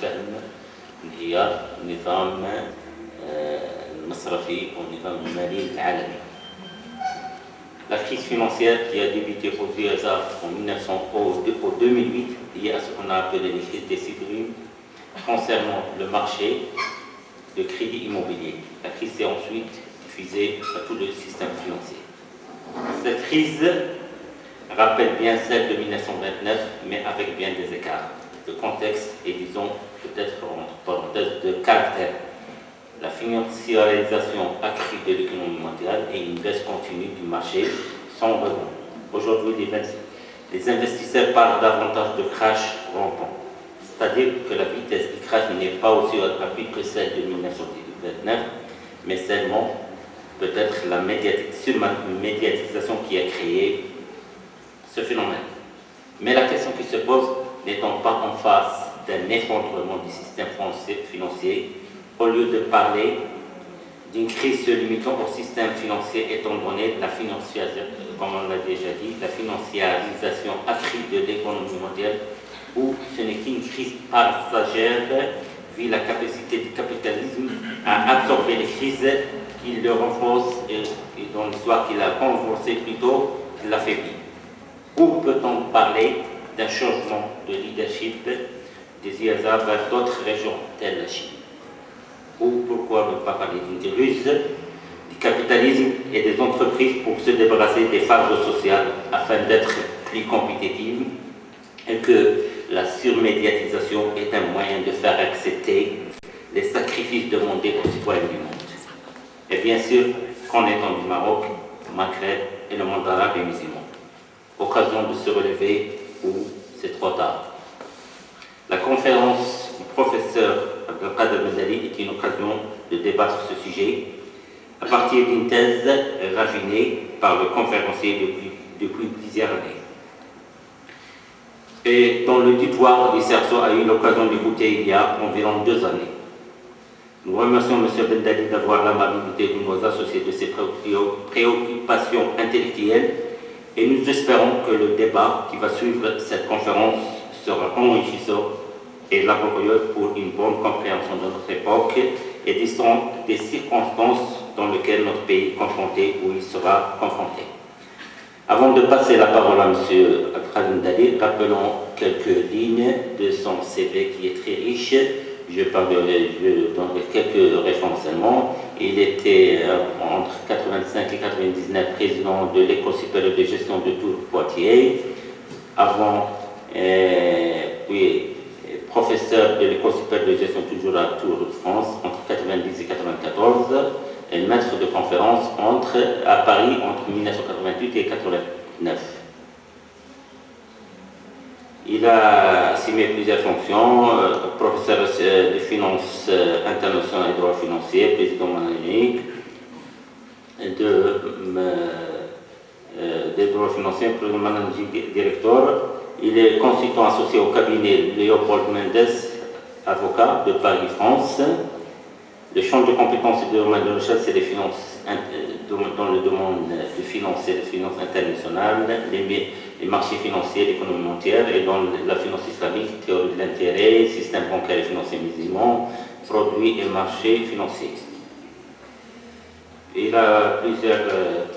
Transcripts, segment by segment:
فهم انهيار النظام المصرفي والنظام المالي العالمي. La crise financière qui a débuté au hasard en 2008, liée à ce qu'on a appelé les crises des subprimes, concernant le marché de crédit immobilier. La crise s'est ensuite diffusée à tout le système financier. Cette crise rappelle bien celle de 1929, mais avec bien des écarts de contexte et disons peut-être entre parenthèses de caractère. La financiarisation accrue de l'économie mondiale et une baisse continue du marché sans rebond. Aujourd'hui, les investisseurs parlent davantage de crash rampant, c'est-à-dire que la vitesse du crash n'est pas aussi rapide que celle de 1929, mais seulement peut-être la médiatisation qui a créé ce phénomène. Mais la question qui se pose, n'étant pas en face d'un effondrement du système financier, au lieu de parler d'une crise se limitant au système financier, étant donné la financiarisation, comme on l'a déjà dit, la financiarisation accrue de l'économie mondiale, où ce n'est qu'une crise passagère, vu la capacité du capitalisme à absorber les crises qu'il le renforce et dans l'histoire qu'il a renforcé plutôt, qu'il l'affaiblit. Où peut-on parler d'un changement de leadership des IASA vers d'autres régions telles la Chine? Ou pourquoi ne pas parler d'une ruse du capitalisme et des entreprises pour se débarrasser des fardeaux sociales afin d'être plus compétitives et que la surmédiatisation est un moyen de faire accepter les sacrifices demandés aux citoyens du monde. Et bien sûr, qu'en étant du Maroc, Maghreb et le monde arabe et musulman. Occasion de se relever ou c'est trop tard. La conférence du professeur Abdelkader Mendali est une occasion de débattre ce sujet à partir d'une thèse raffinée par le conférencier depuis plusieurs années. Et dont le tutoir du CERSO a eu l'occasion d'écouter il y a environ 2 années. Nous remercions M. Mendali d'avoir l'amabilité de nous associer de ses préoccupations intellectuelles et nous espérons que le débat qui va suivre cette conférence sera enrichissant et laborieux pour une bonne compréhension de notre époque et des circonstances dans lesquelles notre pays est confronté ou il sera confronté. Avant de passer la parole à M. Abdelkader Mendali, rappelons quelques lignes de son CV qui est très riche. Je donnerai quelques références seulement. Il était entre 85 et 99 président de l'École supérieure de gestion de Tours-Poitiers. Avant, puis professeur de l'École supérieure de gestion toujours à Tours de France entre 90 et 94. Et maître de conférence à Paris entre 1988 et 1989. Il a assumé plusieurs fonctions, professeur de finances internationales et droit financier, président managing de droit financier, président managing directeur. Il est consultant associé au cabinet Léopold Mendes, avocat de Paris, France. Le champ de compétences et de domaine de recherche, c'est les finances, dans le domaine de finances et de finances internationales, les marchés financiers, l'économie mondiale, et dans la finance islamique, théorie de l'intérêt, système bancaire et financier musulman, produits et marchés financiers. Il a plusieurs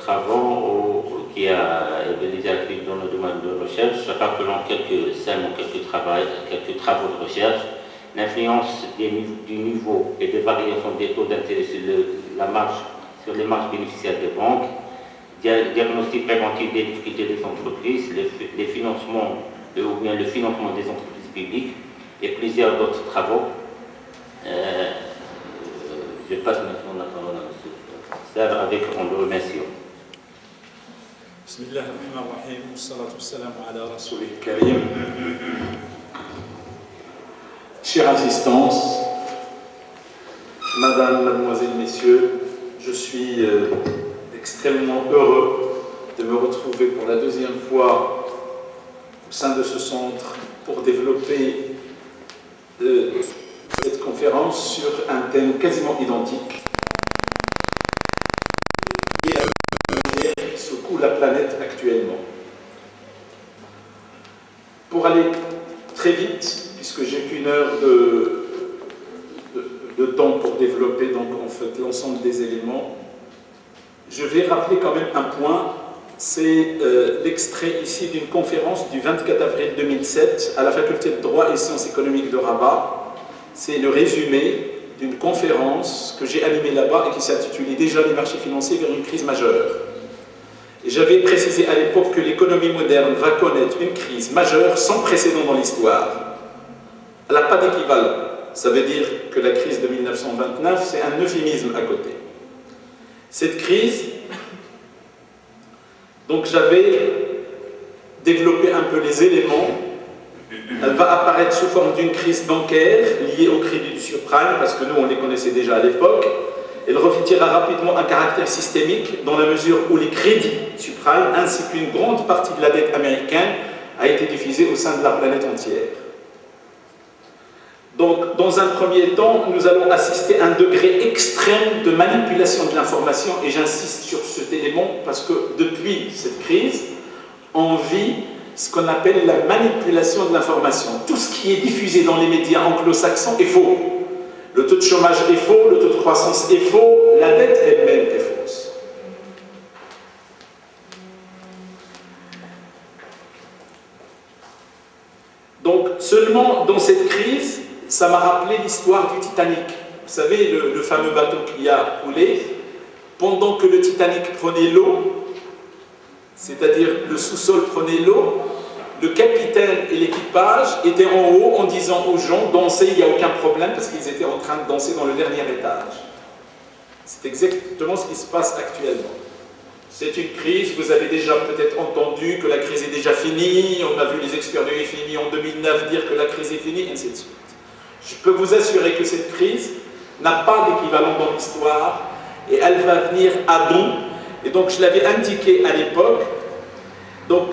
travaux qui a déjà écrit dans le domaine de recherche, rappelant quelques travaux de recherche. L'influence du niveau et des variations des taux d'intérêt sur les marges bénéficiaires des banques, diagnostic préventif des difficultés des entreprises, les financements ou bien le financement des entreprises publiques et plusieurs d'autres travaux. Je passe maintenant la parole à M. Professeur avec en le remerciant. Bismillahirrahmanirrahim, wassalatu wassalamu ala rasoulih karim. Chère assistance, Madame, Mademoiselle, Messieurs, je suis extrêmement heureux de me retrouver pour la 2e fois au sein de ce centre pour développer cette conférence sur un thème quasiment identique qui secoue la planète actuellement. Pour aller très vite, puisque j'ai qu'une heure de temps pour développer donc, en fait, l'ensemble des éléments, je vais rappeler quand même un point. C'est l'extrait ici d'une conférence du 24 avril 2007 à la faculté de droit et sciences économiques de Rabat. C'est le résumé d'une conférence que j'ai animée là-bas et qui s'intitulait déjà les marchés financiers vers une crise majeure. Et j'avais précisé à l'époque que l'économie moderne va connaître une crise majeure sans précédent dans l'histoire. Elle n'a pas d'équivalent. Ça veut dire que la crise de 1929, c'est un euphémisme à côté. Cette crise, donc j'avais développé un peu les éléments. Elle va apparaître sous forme d'une crise bancaire liée au crédit du subprime, parce que nous on les connaissait déjà à l'époque. Elle revêtira rapidement un caractère systémique dans la mesure où les crédits subprimes ainsi qu'une grande partie de la dette américaine a été diffusée au sein de la planète entière. Donc, dans un premier temps, nous allons assister à un degré extrême de manipulation de l'information, et j'insiste sur cet élément parce que depuis cette crise, on vit ce qu'on appelle la manipulation de l'information. Tout ce qui est diffusé dans les médias anglo-saxons est faux. Le taux de chômage est faux, le taux de croissance est faux, la dette elle-même est fausse. Donc, seulement dans cette crise, ça m'a rappelé l'histoire du Titanic. Vous savez, le fameux bateau qui a coulé, pendant que le Titanic prenait l'eau, c'est-à-dire le sous-sol prenait l'eau, le capitaine et l'équipage étaient en haut en disant aux gens « dansez, il n'y a aucun problème » parce qu'ils étaient en train de danser dans le dernier étage. C'est exactement ce qui se passe actuellement. C'est une crise, vous avez déjà peut-être entendu que la crise est déjà finie, on a vu les experts du FMI en 2009 dire que la crise est finie, et ainsi de suite. Je peux vous assurer que cette crise n'a pas d'équivalent dans l'histoire et elle va venir à bout. Et donc je l'avais indiqué à l'époque. Donc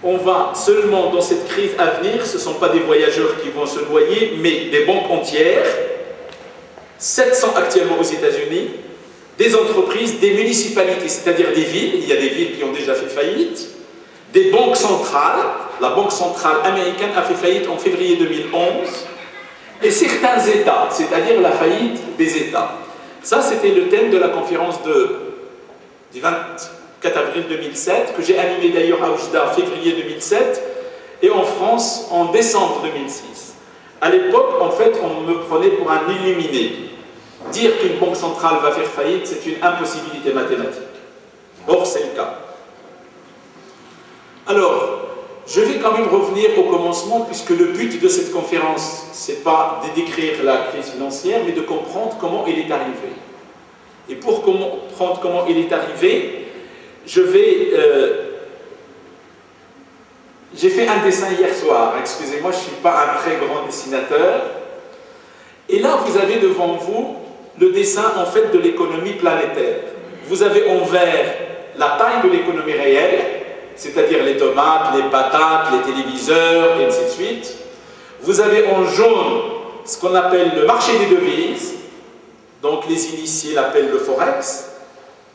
on va seulement dans cette crise à venir, ce ne sont pas des voyageurs qui vont se noyer, mais des banques entières, 700 actuellement aux États-Unis, des entreprises, des municipalités, c'est-à-dire des villes, il y a des villes qui ont déjà fait faillite, des banques centrales, la Banque centrale américaine a fait faillite en février 2011, et certains États, c'est-à-dire la faillite des États. Ça, c'était le thème de la conférence du 24 avril 2007, que j'ai animée d'ailleurs à Oujda en février 2007, et en France en décembre 2006. À l'époque, en fait, on me prenait pour un illuminé. Dire qu'une banque centrale va faire faillite, c'est une impossibilité mathématique. Or, c'est le cas. Alors, je vais quand même revenir au commencement, puisque le but de cette conférence, ce n'est pas de décrire la crise financière, mais de comprendre comment elle est arrivée. Et pour comprendre comment elle est arrivée, j'ai fait un dessin hier soir. Excusez-moi, je ne suis pas un très grand dessinateur. Et là, vous avez devant vous le dessin, en fait, de l'économie planétaire. Vous avez en vert la taille de l'économie réelle, c'est-à-dire les tomates, les patates, les téléviseurs, et ainsi de suite. Vous avez en jaune ce qu'on appelle le marché des devises, donc les initiés l'appellent le forex,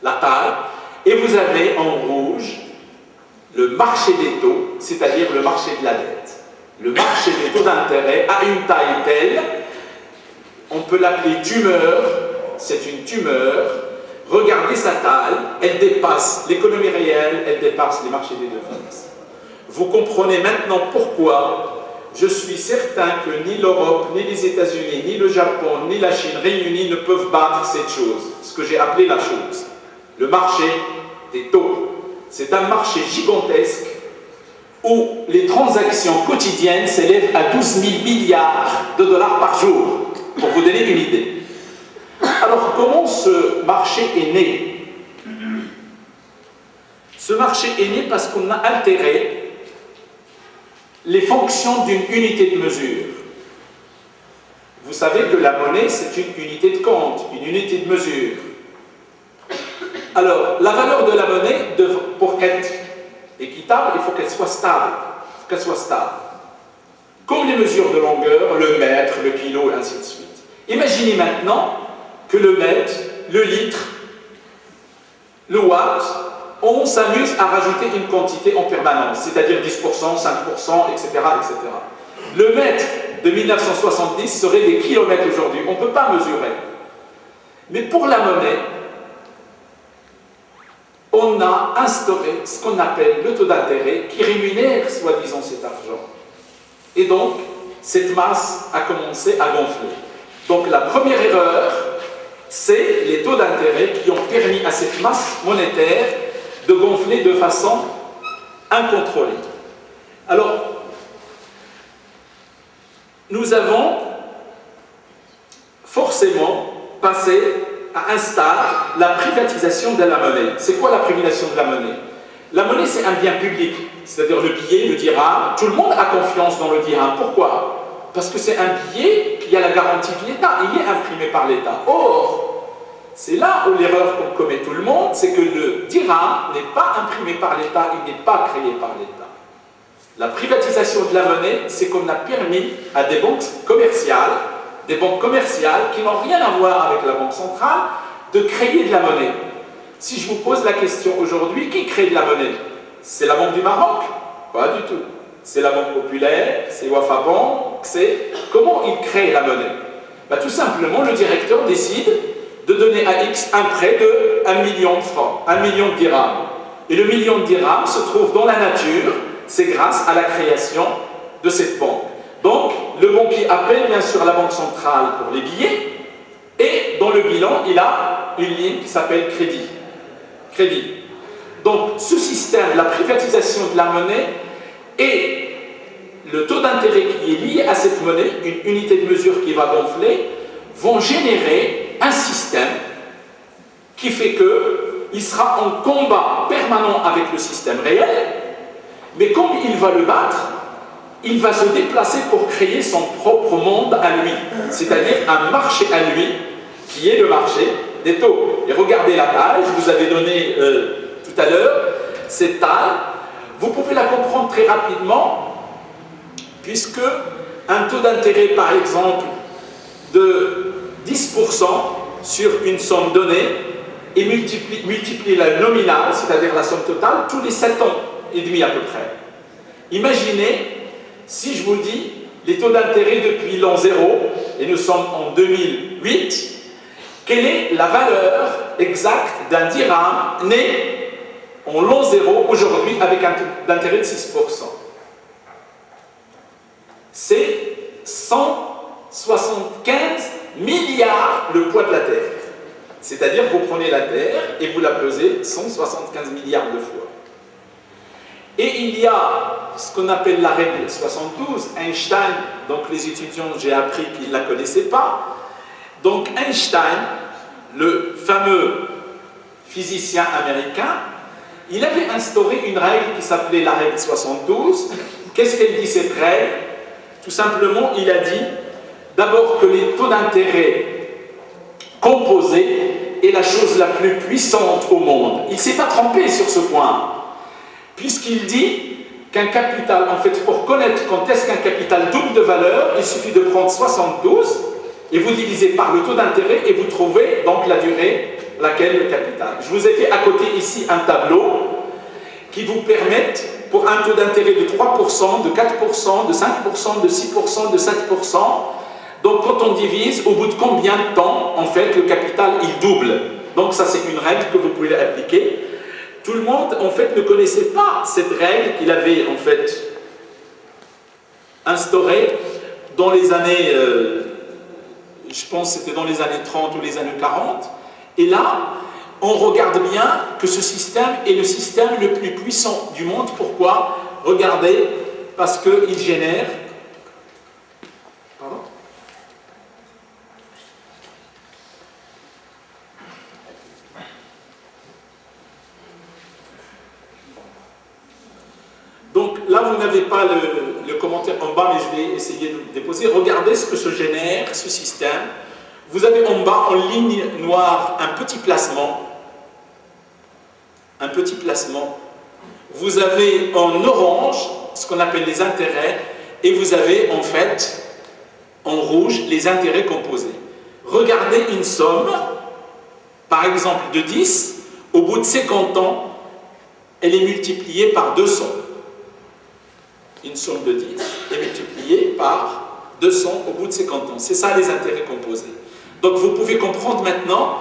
la taille, et vous avez en rouge le marché des taux, c'est-à-dire le marché de la dette. Le marché des taux d'intérêt a une taille telle, on peut l'appeler tumeur, c'est une tumeur. Regardez sa taille, elle dépasse l'économie réelle, elle dépasse les marchés des devises. Vous comprenez maintenant pourquoi je suis certain que ni l'Europe, ni les États-Unis, ni le Japon, ni la Chine réunis ne peuvent battre cette chose, ce que j'ai appelé la chose. Le marché des taux. C'est un marché gigantesque où les transactions quotidiennes s'élèvent à 12 000 milliards de dollars par jour, pour vous donner une idée. Alors, comment ce marché est né? Ce marché est né parce qu'on a altéré les fonctions d'une unité de mesure. Vous savez que la monnaie, c'est une unité de compte, une unité de mesure. Alors, la valeur de la monnaie, pour être équitable, il faut qu'elle soit stable. Comme les mesures de longueur, le mètre, le kilo, et ainsi de suite. Imaginez maintenant que le mètre, le litre, le watt on s'amuse à rajouter une quantité en permanence, c'est-à-dire 10%, 5%, etc., etc. Le mètre de 1970 serait des kilomètres aujourd'hui. On ne peut pas mesurer. Mais pour la monnaie, on a instauré ce qu'on appelle le taux d'intérêt qui rémunère, soi-disant, cet argent. Et donc, cette masse a commencé à gonfler. Donc, la première erreur, c'est les taux d'intérêt qui ont permis à cette masse monétaire de gonfler de façon incontrôlée. Alors, nous avons forcément passé à un stade, la privatisation de la monnaie. C'est quoi la privatisation de la monnaie? La monnaie, c'est un bien public, c'est-à-dire le billet, le dirham. Tout le monde a confiance dans le dirham. Pourquoi? Parce que c'est un billet qui a la garantie de l'État, il est imprimé par l'État. Or, c'est là où l'erreur qu'on commet tout le monde, c'est que le dirham n'est pas imprimé par l'État, il n'est pas créé par l'État. La privatisation de la monnaie, c'est qu'on a permis à des banques commerciales qui n'ont rien à voir avec la banque centrale, de créer de la monnaie. Si je vous pose la question aujourd'hui, qui crée de la monnaie? C'est la Banque du Maroc? Pas du tout. C'est la Banque Populaire, c'est Wafa Bank, c'est... Comment ils créent la monnaie? Tout simplement, le directeur décide de donner à X un prêt de 1 million de francs, 1 million de dirhams. Et le million de dirhams se trouve dans la nature, c'est grâce à la création de cette banque. Donc, le banquier appelle bien sûr la banque centrale pour les billets, et dans le bilan, il a une ligne qui s'appelle crédit. Donc, ce système, la privatisation de la monnaie et le taux d'intérêt qui est lié à cette monnaie, une unité de mesure qui va gonfler, vont générer un système qui fait qu'il sera en combat permanent avec le système réel, mais comme il va le battre, il va se déplacer pour créer son propre monde à lui, c'est-à-dire un marché à lui, qui est le marché des taux. Et regardez la taille, je vous avais donné tout à l'heure, cette taille, vous pouvez la comprendre très rapidement, puisque un taux d'intérêt, par exemple, de 10% sur une somme donnée, et multiplie la nominale, c'est-à-dire la somme totale, tous les 7 ans et demi à peu près. Imaginez, si je vous dis les taux d'intérêt depuis l'an 0, et nous sommes en 2008, quelle est la valeur exacte d'un dirham né en l'an 0 aujourd'hui avec un taux d'intérêt de 6%? C'est 175 milliards le poids de la Terre. C'est-à-dire que vous prenez la Terre et vous la pesez 175 milliards de fois. Et il y a ce qu'on appelle la règle 72, Einstein, donc les étudiants, j'ai appris qu'ils ne la connaissaient pas. Donc Einstein, le fameux physicien américain, il avait instauré une règle qui s'appelait la règle 72. Qu'est-ce qu'elle dit cette règle? Tout simplement, il a dit d'abord que les taux d'intérêt composés est la chose la plus puissante au monde. Il ne s'est pas trompé sur ce point, puisqu'il dit qu'un capital, en fait, pour connaître quand est-ce qu'un capital double de valeur, il suffit de prendre 72 et vous divisez par le taux d'intérêt et vous trouvez donc la durée laquelle le capital. Je vous ai fait à côté ici un tableau qui vous permet, pour un taux d'intérêt de 3%, de 4%, de 5%, de 6%, de 7%, donc quand on divise, au bout de combien de temps, en fait, le capital, il double. Donc ça, c'est une règle que vous pouvez appliquer. Tout le monde, en fait, ne connaissait pas cette règle qu'il avait, en fait, instaurée dans les années, je pense que c'était dans les années 30 ou les années 40. Et là, on regarde bien que ce système est le système le plus puissant du monde. Pourquoi? Regardez, parce qu'il génère... Pardon? Donc là, vous n'avez pas le commentaire en bas, mais je vais essayer de le déposer. Regardez ce que se génère, ce système. Vous avez en bas, en ligne noire, un petit placement. Un petit placement. Vous avez en orange, ce qu'on appelle les intérêts, et vous avez en fait, en rouge, les intérêts composés. Regardez une somme, par exemple de 10, au bout de 50 ans, elle est multipliée par 200. Une somme de 10 est multipliée par 200 au bout de 50 ans. C'est ça les intérêts composés. Donc vous pouvez comprendre maintenant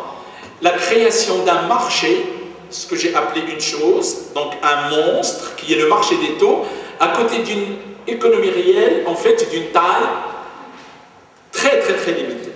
la création d'un marché, ce que j'ai appelé une chose, donc un monstre qui est le marché des taux, à côté d'une économie réelle, en fait d'une taille très très très limitée.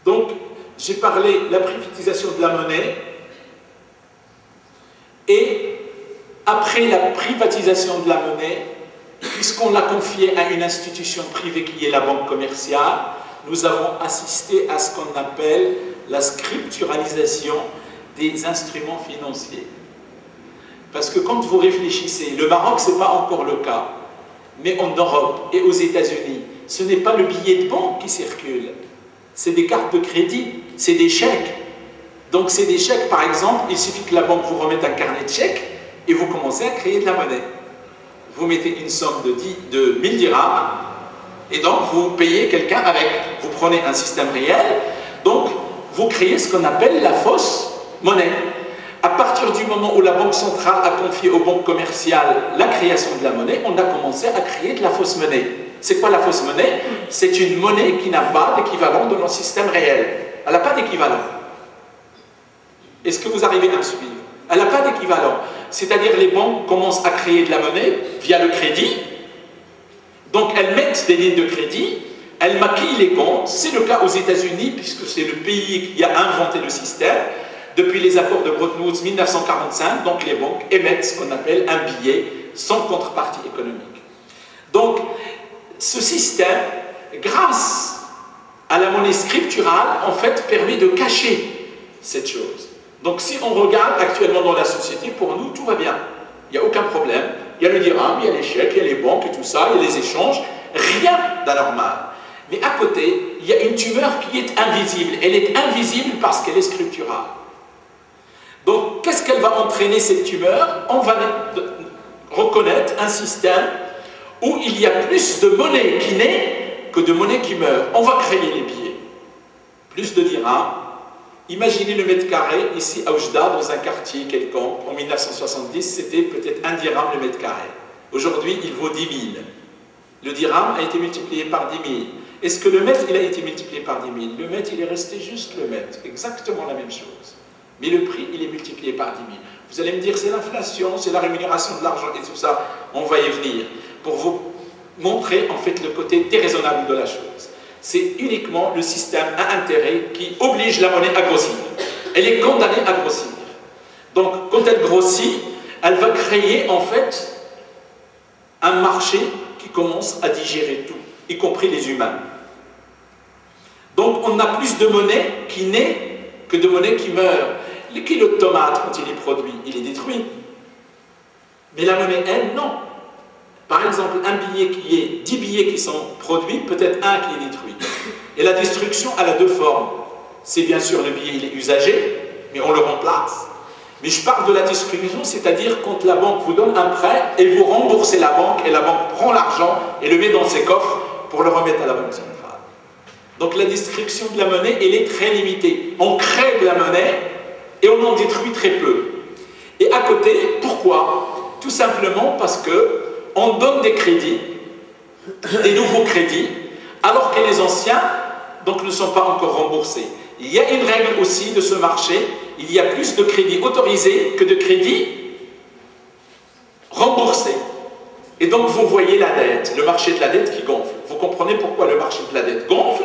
Donc, j'ai parlé de la privatisation de la monnaie, et après la privatisation de la monnaie, puisqu'on l'a confiée à une institution privée qui est la banque commerciale, nous avons assisté à ce qu'on appelle la scripturalisation des instruments financiers. Parce que quand vous réfléchissez, le Maroc, ce n'est pas encore le cas, mais en Europe et aux États-Unis, ce n'est pas le billet de banque qui circule, c'est des cartes de crédit, c'est des chèques. Donc c'est des chèques, par exemple, il suffit que la banque vous remette un carnet de chèques et vous commencez à créer de la monnaie. Vous mettez une somme de 1000 dirhams et donc vous payez quelqu'un avec. Vous prenez un système réel, donc vous créez ce qu'on appelle la fausse monnaie. À partir du moment où la Banque centrale a confié aux banques commerciales la création de la monnaie, on a commencé à créer de la fausse monnaie. C'est quoi la fausse monnaie? C'est une monnaie qui n'a pas d'équivalent dans le système réel. Elle n'a pas d'équivalent. Est-ce que vous arrivez à me suivre? Elle n'a pas d'équivalent. C'est-à-dire les banques commencent à créer de la monnaie via le crédit. Donc elles mettent des lignes de crédit, elles maquillent les comptes. C'est le cas aux États-Unis, puisque c'est le pays qui a inventé le système. Depuis les accords de Bretton Woods 1945, donc les banques émettent ce qu'on appelle un billet sans contrepartie économique. Donc, ce système, grâce à la monnaie scripturale, en fait, permet de cacher cette chose. Donc, si on regarde actuellement dans la société, pour nous, tout va bien. Il n'y a aucun problème. Il y a le dirham, il y a les chèques, il y a les banques et tout ça, il y a les échanges. Rien d'anormal. Mais à côté, il y a une tumeur qui est invisible. Elle est invisible parce qu'elle est scripturale. Donc, qu'est-ce qu'elle va entraîner, cette tumeur? On va reconnaître un système où il y a plus de monnaie qui naît que de monnaie qui meurt. On va créer les billets. Plus de dirhams. Imaginez le mètre carré, ici à Oujda, dans un quartier quelconque. En 1970, c'était peut-être 1 dirham le mètre carré. Aujourd'hui, il vaut 10 000. Le dirham a été multiplié par 10 000. Est-ce que le mètre, il a été multiplié par 10 000? Le mètre, il est resté juste le mètre. Exactement la même chose. Mais le prix, il est multiplié par 10 000. Vous allez me dire, c'est l'inflation, c'est la rémunération de l'argent et tout ça. On va y venir pour vous montrer en fait le côté déraisonnable de la chose. C'est uniquement le système à intérêt qui oblige la monnaie à grossir. Elle est condamnée à grossir. Donc, quand elle grossit, elle va créer en fait un marché qui commence à digérer tout, y compris les humains. Donc, on a plus de monnaie qui naît que de monnaie qui meurt. Le kilo de tomate, quand il est produit, il est détruit. Mais la monnaie, elle, non. Par exemple, un billet qui est 10 billets qui sont produits, peut-être un qui est détruit. Et la destruction, elle a deux formes. C'est bien sûr le billet, il est usagé, mais on le remplace. Mais je parle de la destruction, c'est-à-dire quand la banque vous donne un prêt et vous remboursez la banque, et la banque prend l'argent et le met dans ses coffres pour le remettre à la banque centrale. Donc la destruction de la monnaie, elle est très limitée. On crée de la monnaie et on en détruit très peu. Et à côté, pourquoi? Tout simplement parce que on donne des crédits, des nouveaux crédits, alors que les anciens donc, ne sont pas encore remboursés. Il y a une règle aussi de ce marché, il y a plus de crédits autorisés que de crédits remboursés. Et donc vous voyez la dette, le marché de la dette qui gonfle. Vous comprenez pourquoi le marché de la dette gonfle?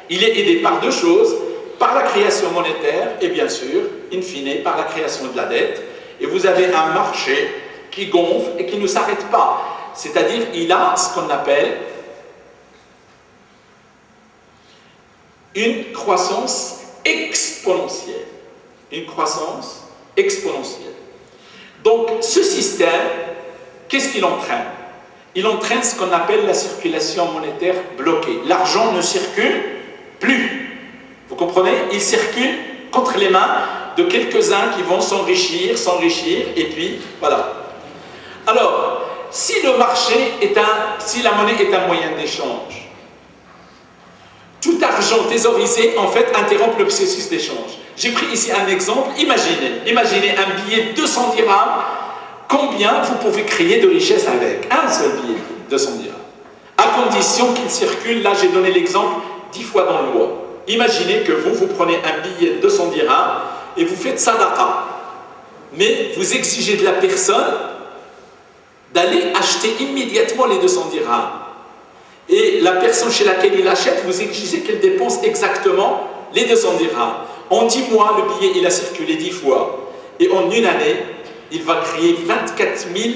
Il est aidé par deux choses, par la création monétaire et bien sûr, in fine, par la création de la dette. Et vous avez un marché qui gonfle et qui ne s'arrête pas. C'est-à-dire, il a ce qu'on appelle une croissance exponentielle. Une croissance exponentielle. Donc, ce système, qu'est-ce qu'il entraîne? il entraîne ce qu'on appelle la circulation monétaire bloquée. L'argent ne circule plus. Vous comprenez? Il circule contre les mains de quelques-uns qui vont s'enrichir, et puis voilà. Alors, si le marché si la monnaie est un moyen d'échange, tout argent thésaurisé, en fait, interrompt le processus d'échange. J'ai pris ici un exemple. Imaginez un billet de 200 dirhams. Combien vous pouvez créer de richesse avec un seul billet de 200 dirhams? À condition qu'il circule, là j'ai donné l'exemple, 10 fois dans le mois. Imaginez que vous prenez un billet de 200 dirhams et vous faites sadaqa. Mais vous exigez de la personne d'aller acheter immédiatement les 200 dirhams. Et la personne chez laquelle il achète, vous exigez qu'elle dépense exactement les 200 dirhams. En 10 mois, le billet il a circulé 10 fois. Et en une année, il va créer 24 000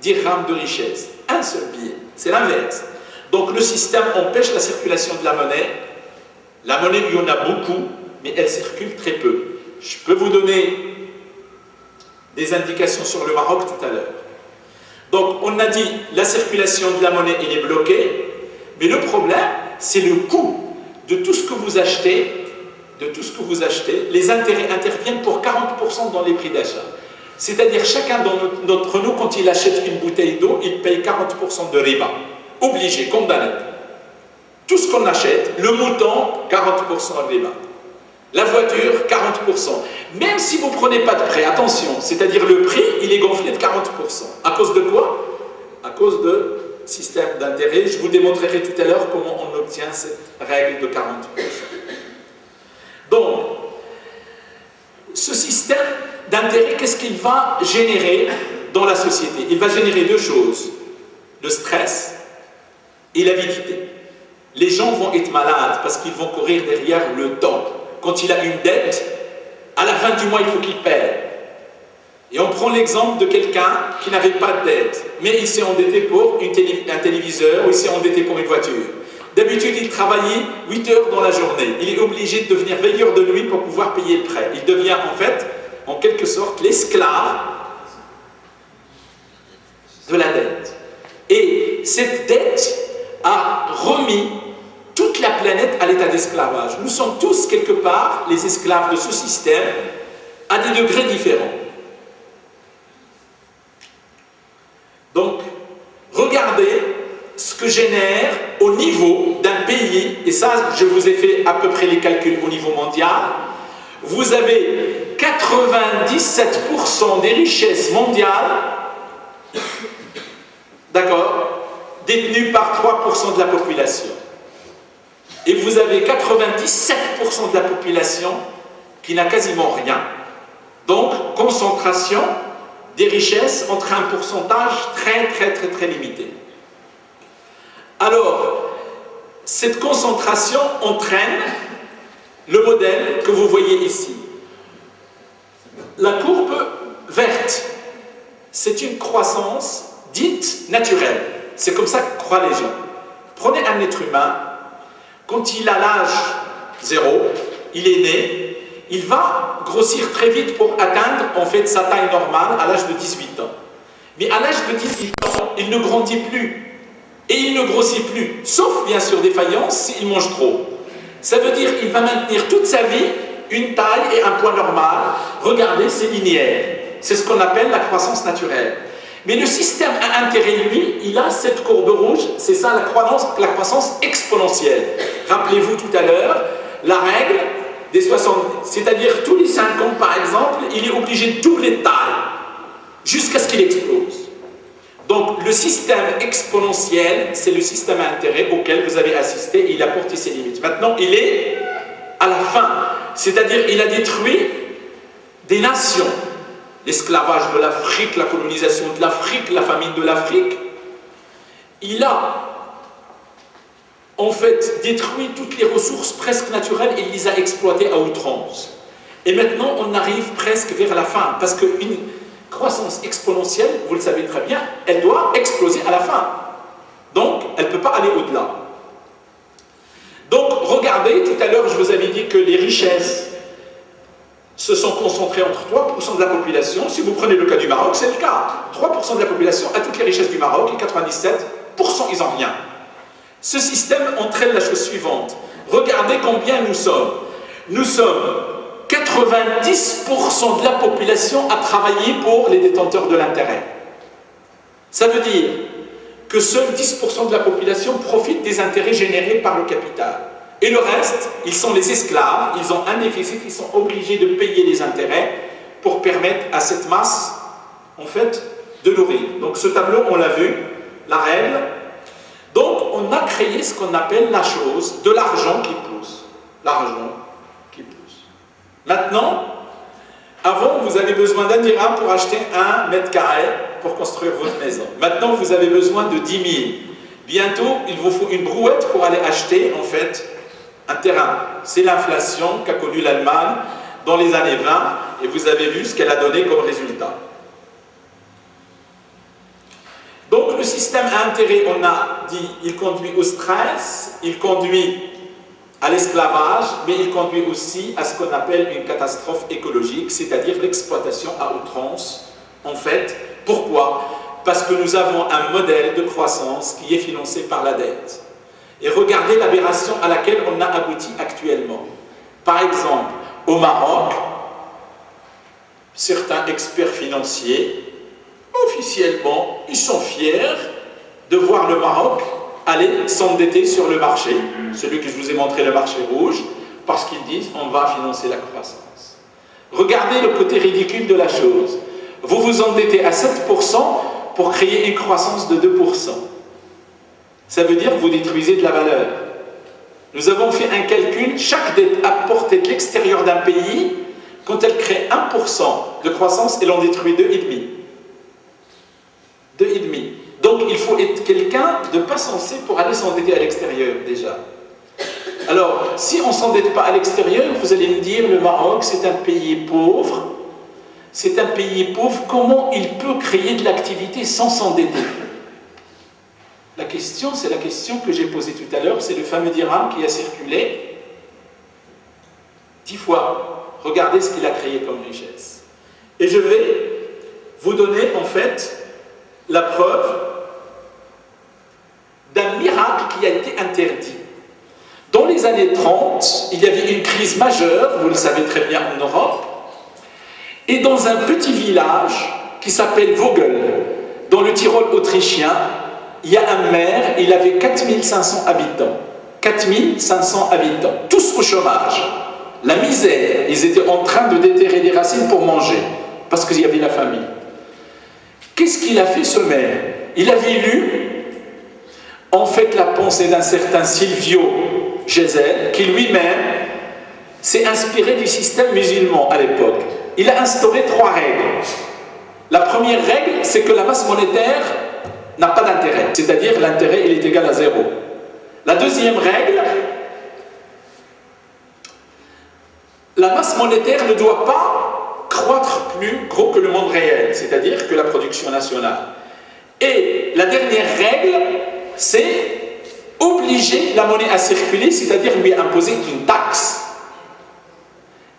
dirhams de richesse. Un seul billet. C'est l'inverse. Donc le système empêche la circulation de la monnaie. La monnaie, il y en a beaucoup, mais elle circule très peu. Je peux vous donner des indications sur le Maroc tout à l'heure. Donc on a dit la circulation de la monnaie elle est bloquée, mais le problème c'est le coût de tout ce que vous achetez, les intérêts interviennent pour 40% dans les prix d'achat. C'est-à-dire chacun d'entre nous, quand il achète une bouteille d'eau, il paye 40% de riba. Obligé, condamné. Tout ce qu'on achète, le mouton, 40% de riba. La voiture, 40%. Même si vous ne prenez pas de prêt, attention, c'est-à-dire le prix, il est gonflé de 40%. À cause de quoi? À cause de système d'intérêt. Je vous démontrerai tout à l'heure comment on obtient cette règle de 40%. Donc, ce système d'intérêt, qu'est-ce qu'il va générer dans la société? Il va générer deux choses, le stress et l'avidité. Les gens vont être malades parce qu'ils vont courir derrière le temps. Quand il a une dette, à la fin du mois, il faut qu'il paie. Et on prend l'exemple de quelqu'un qui n'avait pas de dette, mais il s'est endetté pour un téléviseur ou il s'est endetté pour une voiture. D'habitude, il travaillait 8 heures dans la journée. Il est obligé de devenir veilleur de nuit pour pouvoir payer le prêt. Il devient en fait, en quelque sorte, l'esclave de la dette. Et cette dette a remis toute la planète à l'état d'esclavage. Nous sommes tous, quelque part, les esclaves de ce système, à des degrés différents. Donc, regardez ce que génère au niveau d'un pays, et ça, je vous ai fait à peu près les calculs au niveau mondial, vous avez 97% des richesses mondiales, d'accord, détenues par 3% de la population. Et vous avez 97% de la population qui n'a quasiment rien. Donc, concentration des richesses entre un pourcentage très limité. Alors, cette concentration entraîne le modèle que vous voyez ici. La courbe verte, c'est une croissance dite naturelle. C'est comme ça que croient les gens. Prenez un être humain, quand il a l'âge 0, il est né, il va grossir très vite pour atteindre en fait sa taille normale à l'âge de 18 ans. Mais à l'âge de 18 ans, il ne grandit plus. Et il ne grossit plus, sauf bien sûr défaillance s'il mange trop. Ça veut dire qu'il va maintenir toute sa vie une taille et un poids normal. Regardez, c'est linéaire. C'est ce qu'on appelle la croissance naturelle. Mais le système à intérêt, lui, il a cette courbe rouge, c'est ça la croissance exponentielle. Rappelez-vous tout à l'heure, la règle des 70, c'est-à-dire tous les 5 ans par exemple, il est obligé de doubler de taille, jusqu'à ce qu'il explose. Donc le système exponentiel, c'est le système à intérêt auquel vous avez assisté et il a porté ses limites. Maintenant, il est à la fin, c'est-à-dire il a détruit des nations. L'esclavage de l'Afrique, la colonisation de l'Afrique, la famine de l'Afrique. Il a en fait détruit toutes les ressources presque naturelles et il les a exploitées à outrance. Et maintenant, on arrive presque vers la fin, parce qu'une croissance exponentielle, vous le savez très bien, elle doit exploser à la fin. Donc, elle ne peut pas aller au-delà. Donc, regardez, tout à l'heure, je vous avais dit que les richesses se sont concentrées concentré entre 3% de la population. Si vous prenez le cas du Maroc, c'est le cas. 3% de la population a toutes les richesses du Maroc et 97%, ils n'ont rien. Ce système entraîne la chose suivante. Regardez combien nous sommes. Nous sommes 90% de la population à travailler pour les détenteurs de l'intérêt. Ça veut dire que seuls 10% de la population profitent des intérêts générés par le capital. Et le reste, ils sont les esclaves, ils ont un déficit, ils sont obligés de payer les intérêts pour permettre à cette masse, en fait, de nourrir. Donc ce tableau, on l'a vu, la règle. Donc on a créé ce qu'on appelle la chose, de l'argent qui pousse. L'argent qui pousse. Maintenant, avant, vous avez besoin d'un dirham pour acheter 1 mètre carré pour construire votre maison. Maintenant, vous avez besoin de 10 000. Bientôt, il vous faut une brouette pour aller acheter, en fait, un terrain. C'est l'inflation qu'a connue l'Allemagne dans les années 20, et vous avez vu ce qu'elle a donné comme résultat. Donc, le système à intérêt, on a dit, il conduit au stress, il conduit à l'esclavage, mais il conduit aussi à ce qu'on appelle une catastrophe écologique, c'est-à-dire l'exploitation à outrance. En fait, pourquoi? Parce que nous avons un modèle de croissance qui est financé par la dette. Et regardez l'aberration à laquelle on a abouti actuellement. Par exemple, au Maroc, certains experts financiers, officiellement, ils sont fiers de voir le Maroc aller s'endetter sur le marché, celui que je vous ai montré, le marché rouge, parce qu'ils disent on va financer la croissance. Regardez le côté ridicule de la chose. Vous vous endettez à 7% pour créer une croissance de 2%. Ça veut dire que vous détruisez de la valeur. Nous avons fait un calcul, chaque dette apportée de l'extérieur d'un pays, quand elle crée 1% de croissance, elle en détruit 2,5%. 2,5%. Donc il faut être quelqu'un de pas sensé pour aller s'endetter à l'extérieur déjà. Alors, si on ne s'endette pas à l'extérieur, vous allez me dire, le Maroc c'est un pays pauvre. C'est un pays pauvre, comment il peut créer de l'activité sans s'endetter? La question, c'est la question que j'ai posée tout à l'heure, c'est le fameux dirham qui a circulé 10 fois. Regardez ce qu'il a créé comme richesse. Et je vais vous donner en fait la preuve d'un miracle qui a été interdit. Dans les années 30, il y avait une crise majeure, vous le savez très bien en Europe, et dans un petit village qui s'appelle Vogel, dans le Tyrol autrichien, il y a un maire, il avait 4500 habitants. 4500 habitants, tous au chômage. La misère, ils étaient en train de déterrer des racines pour manger, parce qu'il y avait la famine. Qu'est-ce qu'il a fait ce maire? Il avait lu, en fait, la pensée d'un certain Silvio Gesell, qui lui-même s'est inspiré du système musulman à l'époque. Il a instauré 3 règles. La première règle, c'est que la masse monétaire n'a pas d'intérêt, c'est-à-dire l'intérêt il est égal à 0. La deuxième règle, la masse monétaire ne doit pas croître plus gros que le monde réel, c'est-à-dire que la production nationale. Et la dernière règle, c'est obliger la monnaie à circuler, c'est-à-dire lui imposer une taxe.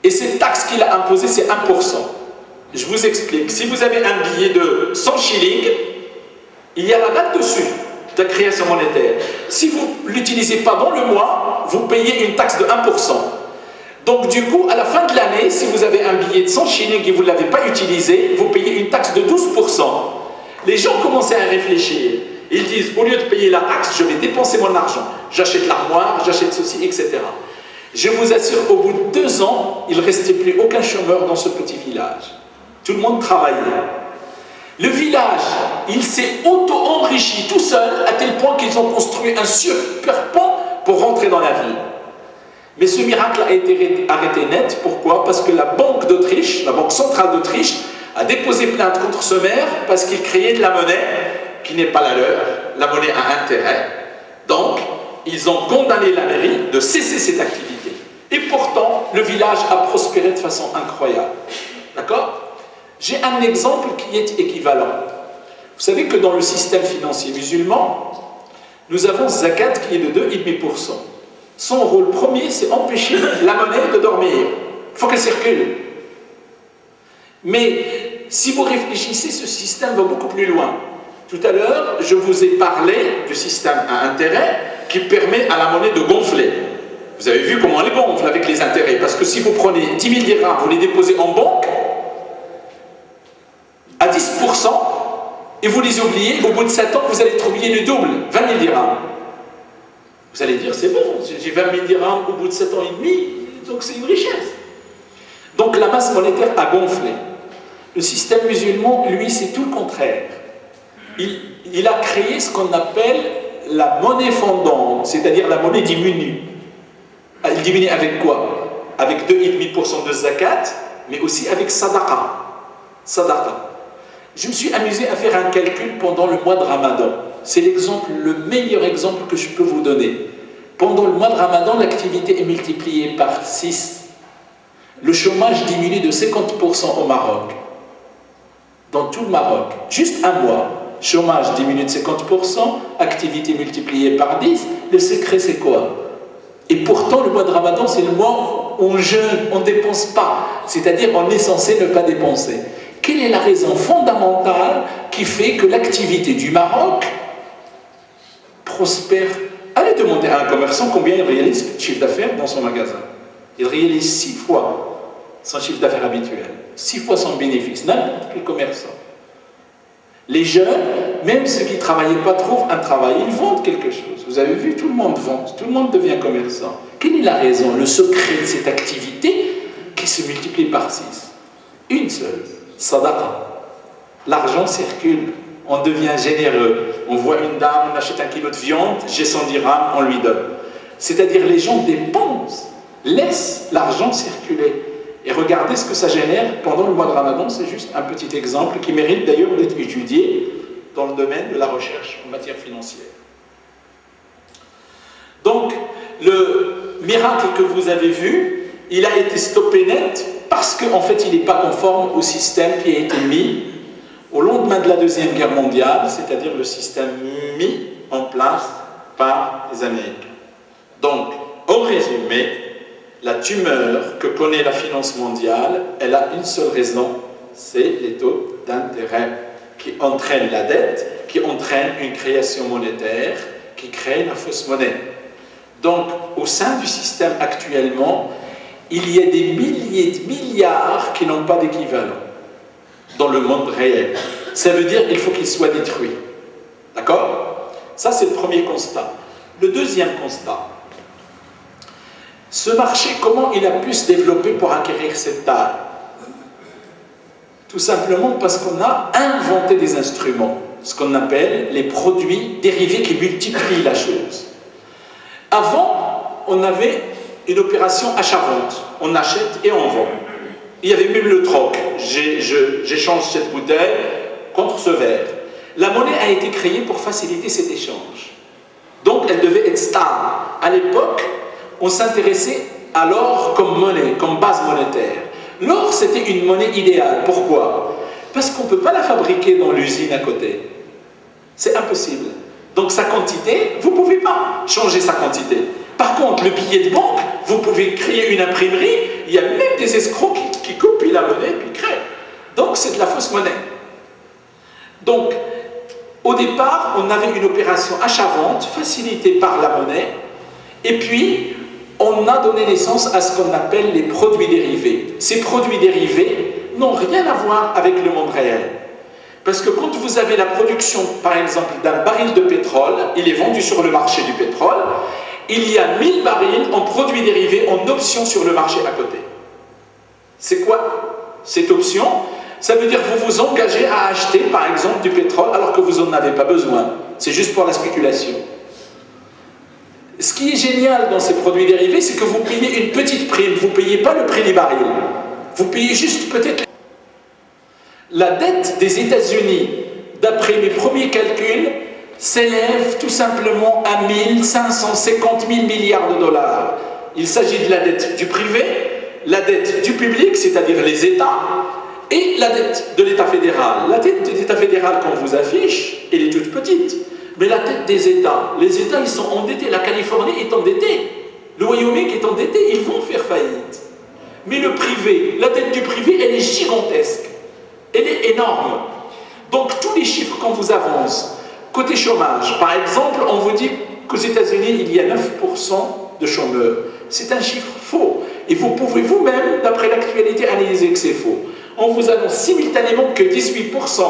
Et cette taxe qu'il a imposée, c'est 1%. Je vous explique. Si vous avez un billet de 100 shillings, il y a la date dessus de la création monétaire. Si vous ne l'utilisez pas dans le mois, vous payez une taxe de 1%. Donc du coup, à la fin de l'année, si vous avez un billet de 100 shillings et vous ne l'avez pas utilisé, vous payez une taxe de 12%. Les gens commençaient à réfléchir. Ils disent, au lieu de payer la taxe, je vais dépenser mon argent. J'achète l'armoire, j'achète ceci, etc. Je vous assure, au bout de 2 ans, il ne restait plus aucun chômeur dans ce petit village. Tout le monde travaillait. Le village, il s'est auto-enrichi tout seul, à tel point qu'ils ont construit un super pont pour rentrer dans la ville. Mais ce miracle a été arrêté net. Pourquoi? Parce que la Banque d'Autriche, la Banque centrale d'Autriche, a déposé plainte contre ce maire parce qu'il créait de la monnaie qui n'est pas la leur, la monnaie à intérêt. Donc, ils ont condamné la mairie de cesser cette activité. Et pourtant, le village a prospéré de façon incroyable. D'accord? J'ai un exemple qui est équivalent. Vous savez que dans le système financier musulman, nous avons zakat qui est de 2,5%. Son rôle premier, c'est empêcher la monnaie de dormir. Il faut qu'elle circule. Mais si vous réfléchissez, ce système va beaucoup plus loin. Tout à l'heure, je vous ai parlé du système à intérêt qui permet à la monnaie de gonfler. Vous avez vu comment elle gonfle avec les intérêts. Parce que si vous prenez 10 000 dirhams, vous les déposez en banque, à 10%, et vous les oubliez, au bout de 7 ans, vous allez trouver le double, 20 000 dirhams. Vous allez dire, c'est bon, j'ai 20 000 dirhams au bout de 7 ans et demi, donc c'est une richesse. Donc la masse monétaire a gonflé. Le système musulman, lui, c'est tout le contraire. Il a créé ce qu'on appelle la monnaie fondante, c'est-à-dire la monnaie diminue. Elle diminue avec quoi? Avec 2,5% de zakat, mais aussi avec sadaqa. Sadaqa. Je me suis amusé à faire un calcul pendant le mois de Ramadan. C'est le meilleur exemple que je peux vous donner. Pendant le mois de Ramadan, l'activité est multipliée par 6. Le chômage diminue de 50% au Maroc. Dans tout le Maroc. Juste un mois. Chômage diminue de 50%, activité multipliée par 10. Le secret, c'est quoi? Et pourtant, le mois de Ramadan, c'est le mois où on jeûne, on ne dépense pas. C'est-à-dire, on est censé ne pas dépenser. Quelle est la raison fondamentale qui fait que l'activité du Maroc prospère? Allez demander à un commerçant combien il réalise de chiffre d'affaires dans son magasin. Il réalise 6 fois son chiffre d'affaires habituel, 6 fois son bénéfice, n'importe quel commerçant. Les jeunes, même ceux qui ne travaillaient pas, trouvent un travail, ils vendent quelque chose. Vous avez vu, tout le monde vend, tout le monde devient commerçant. Quelle est la raison, le secret de cette activité qui se multiplie par 6? Une seule, sadaqa. L'argent circule, on devient généreux. On voit une dame, on achète 1 kilo de viande, j'ai 100 dirhams, on lui donne. C'est-à-dire les gens dépensent, laissent l'argent circuler. Et regardez ce que ça génère pendant le mois de Ramadan, c'est juste un petit exemple qui mérite d'ailleurs d'être étudié dans le domaine de la recherche en matière financière. Donc, le miracle que vous avez vu, il a été stoppé net parce qu'en fait, il n'est pas conforme au système qui a été mis au lendemain de la Deuxième Guerre mondiale, c'est-à-dire le système mis en place par les Américains. Donc, en résumé, la tumeur que connaît la finance mondiale, elle a une seule raison, c'est les taux d'intérêt qui entraînent la dette, qui entraînent une création monétaire, qui crée la fausse monnaie. Donc, au sein du système actuellement, il y a des milliers de milliards qui n'ont pas d'équivalent dans le monde réel. Ça veut dire qu'il faut qu'il soit détruit. D'accord? Ça, c'est le premier constat. Le deuxième constat, ce marché, comment il a pu se développer pour acquérir cette taille? Tout simplement parce qu'on a inventé des instruments, ce qu'on appelle les produits dérivés qui multiplient la chose. Avant, on avait une opération achat-vente. On achète et on vend. Il y avait même le troc. J'échange cette bouteille contre ce verre. La monnaie a été créée pour faciliter cet échange. Donc, elle devait être stable. À l'époque, on s'intéressait à l'or comme monnaie, comme base monétaire. L'or, c'était une monnaie idéale. Pourquoi? Parce qu'on ne peut pas la fabriquer dans l'usine à côté. C'est impossible. Donc sa quantité, vous ne pouvez pas changer sa quantité. Par contre, le billet de banque, vous pouvez créer une imprimerie, il y a même des escrocs qui copient la monnaie et puis créent. Donc c'est de la fausse monnaie. Donc, au départ, on avait une opération achat-vente facilitée par la monnaie, et puis on a donné naissance à ce qu'on appelle les produits dérivés. Ces produits dérivés n'ont rien à voir avec le monde réel. Parce que quand vous avez la production, par exemple, d'un baril de pétrole, il est vendu sur le marché du pétrole, il y a 1000 barils en produits dérivés, en options sur le marché à côté. C'est quoi cette option? Ça veut dire que vous vous engagez à acheter, par exemple, du pétrole alors que vous n'en avez pas besoin. C'est juste pour la spéculation. Ce qui est génial dans ces produits dérivés, c'est que vous payez une petite prime. Vous ne payez pas le prix du baril. Vous payez juste peut-être... La dette des États-Unis, d'après mes premiers calculs, s'élève tout simplement à 1550 000 milliards de dollars. Il s'agit de la dette du privé, la dette du public, c'est-à-dire les États, et la dette de l'État fédéral. La dette de l'État fédéral qu'on vous affiche, elle est toute petite. Mais la dette des États, les États, ils sont endettés. La Californie est endettée. Le Wyoming est endetté, ils vont faire faillite. Mais le privé, la dette du privé, elle est gigantesque. elle est énorme. Donc tous les chiffres qu'on vous avance, côté chômage, par exemple, on vous dit qu'aux États-Unis, il y a 9% de chômeurs. C'est un chiffre faux. Et vous pouvez vous-même, d'après l'actualité, analyser que c'est faux. On vous annonce simultanément que 18%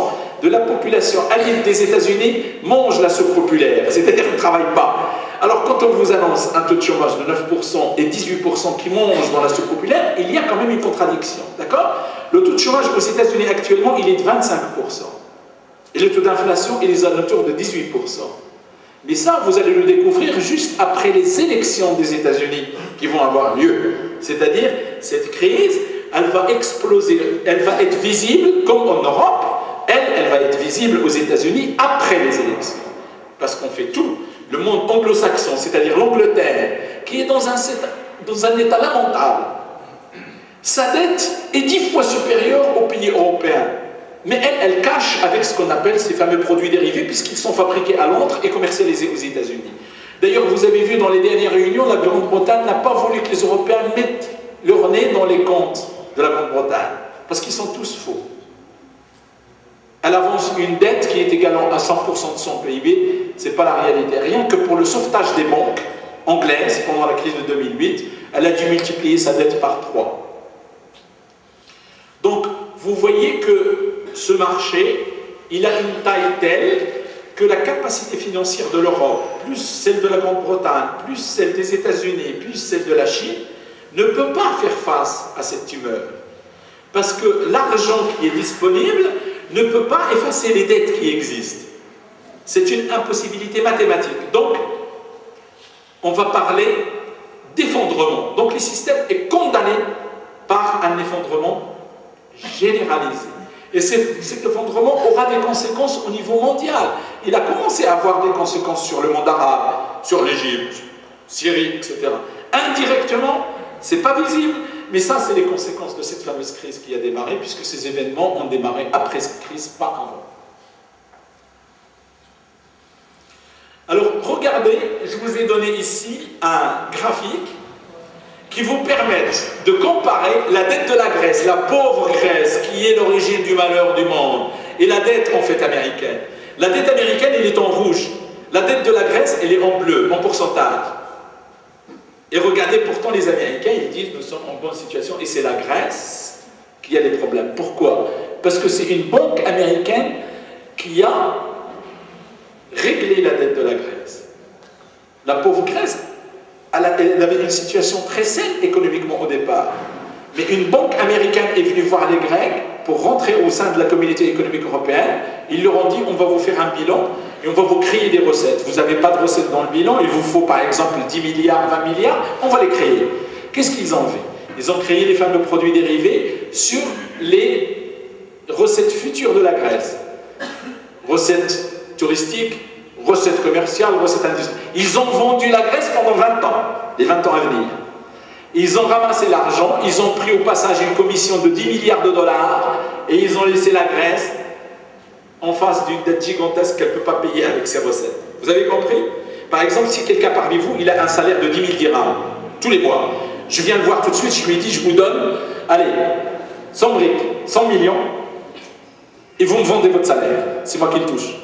de la population adulte des États-Unis mange la soupe populaire, c'est-à-dire qu'ils ne travaillent pas. Alors quand on vous annonce un taux de chômage de 9% et 18% qui mangent dans la soupe populaire, il y a quand même une contradiction, d'accord? Le taux de chômage aux États-Unis actuellement, il est de 25%. Et le taux d'inflation, il est autour de 18%. Mais ça, vous allez le découvrir juste après les élections des États-Unis qui vont avoir lieu. C'est-à-dire, cette crise, elle va exploser, elle va être visible, comme en Europe, elle va être visible aux États-Unis après les élections. Parce qu'on fait tout. Le monde anglo-saxon, c'est-à-dire l'Angleterre, qui est dans un état lamentable. Sa dette est 10 fois supérieure aux pays européens. Mais elle cache avec ce qu'on appelle ces fameux produits dérivés, puisqu'ils sont fabriqués à Londres et commercialisés aux États-Unis. D'ailleurs, vous avez vu dans les dernières réunions, la Grande-Bretagne n'a pas voulu que les Européens mettent leur nez dans les comptes de la Grande-Bretagne, parce qu'ils sont tous faux. Elle avance une dette qui est égale à 100% de son PIB, ce n'est pas la réalité. Rien que pour le sauvetage des banques anglaises pendant la crise de 2008, elle a dû multiplier sa dette par 3. Donc, vous voyez que ce marché, il a une taille telle que la capacité financière de l'Europe, plus celle de la Grande-Bretagne, plus celle des États-Unis, plus celle de la Chine, ne peut pas faire face à cette tumeur. Parce que l'argent qui est disponible ne peut pas effacer les dettes qui existent. C'est une impossibilité mathématique. Donc, on va parler d'effondrement. Donc, le système est condamné par un effondrement généralisé. Et cet effondrement aura des conséquences au niveau mondial. Il a commencé à avoir des conséquences sur le monde arabe, sur l'Égypte, Syrie, etc. Indirectement, ce n'est pas visible, mais ça, c'est les conséquences de cette fameuse crise qui a démarré, puisque ces événements ont démarré après cette crise, pas avant. Alors, regardez, je vous ai donné ici un graphique qui vous permettent de comparer la dette de la Grèce, la pauvre Grèce, qui est l'origine du malheur du monde, et la dette en fait américaine. La dette américaine, elle est en rouge. La dette de la Grèce, elle est en bleu, en pourcentage. Et regardez, pourtant, les Américains, ils disent, nous sommes en bonne situation, et c'est la Grèce qui a des problèmes. Pourquoi? Parce que c'est une banque américaine qui a réglé la dette de la Grèce. La pauvre Grèce, elle avait une situation très saine économiquement au départ. Mais une banque américaine est venue voir les Grecs pour rentrer au sein de la communauté économique européenne. Ils leur ont dit, on va vous faire un bilan et on va vous créer des recettes. Vous n'avez pas de recettes dans le bilan, il vous faut par exemple 10 milliards, 20 milliards, on va les créer. Qu'est-ce qu'ils ont fait? Ils ont créé les fameux produits dérivés sur les recettes futures de la Grèce. Recettes touristiques, recettes commerciales, recettes industrielles. Ils ont vendu la Grèce pendant 20 ans, les 20 ans à venir. Ils ont ramassé l'argent, ils ont pris au passage une commission de 10 milliards de dollars et ils ont laissé la Grèce en face d'une dette gigantesque qu'elle ne peut pas payer avec ses recettes. Vous avez compris? Par exemple, si quelqu'un parmi vous, il a un salaire de 10 000 dirhams tous les mois, je viens le voir tout de suite, je lui dis, je vous donne, allez, 100 briques, 100 millions, et vous me vendez votre salaire, c'est moi qui le touche.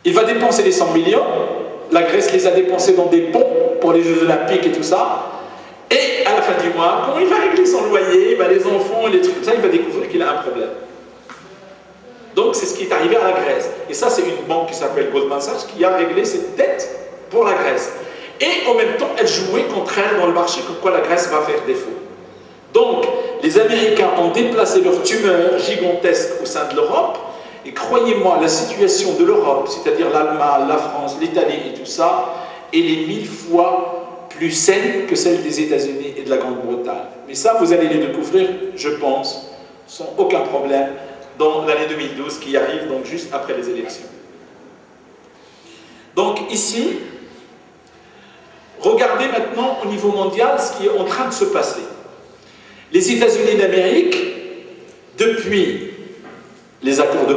Il va dépenser les 100 millions, la Grèce les a dépensés dans des ponts pour les Jeux Olympiques et tout ça, et à la fin du mois, quand il va régler son loyer, les enfants, les trucs comme ça, il va découvrir qu'il a un problème. Donc c'est ce qui est arrivé à la Grèce. Et ça, c'est une banque qui s'appelle Goldman Sachs qui a réglé cette dette pour la Grèce. Et en même temps, elle jouait contre elle dans le marché, comme quoi la Grèce va faire défaut. Donc, les Américains ont déplacé leur tumeur gigantesque au sein de l'Europe. Et croyez-moi, la situation de l'Europe, c'est-à-dire l'Allemagne, la France, l'Italie et tout ça, elle est 1000 fois plus saine que celle des États-Unis et de la Grande-Bretagne. Mais ça, vous allez les découvrir, je pense, sans aucun problème, dans l'année 2012 qui arrive, donc juste après les élections. Donc ici, regardez maintenant au niveau mondial ce qui est en train de se passer. Les États-Unis d'Amérique, depuis les accords de